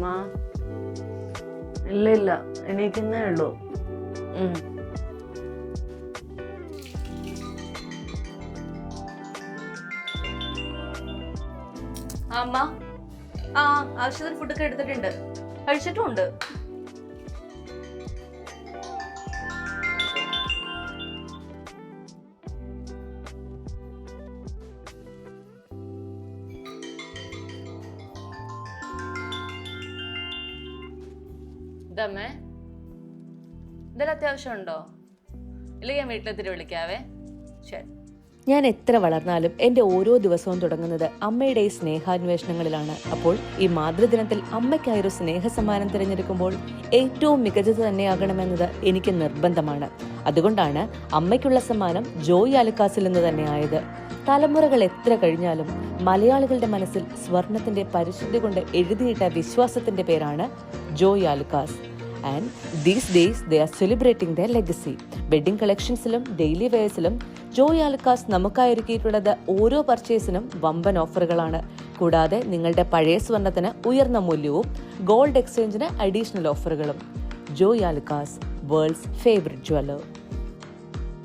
മാ ഇല്ല എണീക്കുന്നേ ഉള്ളൂ. അമ്മ ആവശ്യത്തിന് ഫുഡൊക്കെ എടുത്തിട്ടുണ്ട്, കഴിച്ചിട്ടുമുണ്ട്. ഇതമ്മേ, എന്തെങ്കിലും അത്യാവശ്യമുണ്ടോ? ഇല്ലെങ്കിൽ ഞാൻ വീട്ടിലെത്തിട്ട് വിളിക്കാവേ. ശരി. ഞാൻ എത്ര വളർന്നാലും എൻ്റെ ഓരോ ദിവസവും തുടങ്ങുന്നത് അമ്മയുടെ ഈ സ്നേഹാന്വേഷണങ്ങളിലാണ്. അപ്പോൾ ഈ മാതൃദിനത്തിൽ അമ്മയ്ക്കായൊരു സ്നേഹസമ്മാനം തിരഞ്ഞെടുക്കുമ്പോൾ ഏറ്റവും മികച്ചത് തന്നെയാകണമെന്നത് എനിക്ക് നിർബന്ധമാണ്. അതുകൊണ്ടാണ് അമ്മയ്ക്കുള്ള സമ്മാനം ജോയ് ആലുക്കാസിൽ നിന്ന് തന്നെ ആയത്. തലമുറകൾ എത്ര കഴിഞ്ഞാലും മലയാളികളുടെ മനസ്സിൽ സ്വർണത്തിന്റെ പരിശുദ്ധി കൊണ്ട് എഴുതിയിട്ട വിശ്വാസത്തിന്റെ പേരാണ് Joy Alukkas. And these days they are celebrating their legacy. Wedding കളക്ഷൻസിലും ഡെയിലി വെയർസിലും ജോയ് ആലുക്കാസ് നമുക്കായി ഒരുക്കിയിട്ടുള്ളത് ഓരോ പർച്ചേസിനും വമ്പൻ ഓഫറുകളാണ്. കൂടാതെ നിങ്ങളുടെ പഴയ സ്വർണത്തിന് ഉയർന്ന മൂല്യവും ഗോൾഡ് എക്സ്ചേഞ്ചിന് അഡീഷണൽ ഓഫറുകളും. Joy Alukkas, worlds favourite jeweller.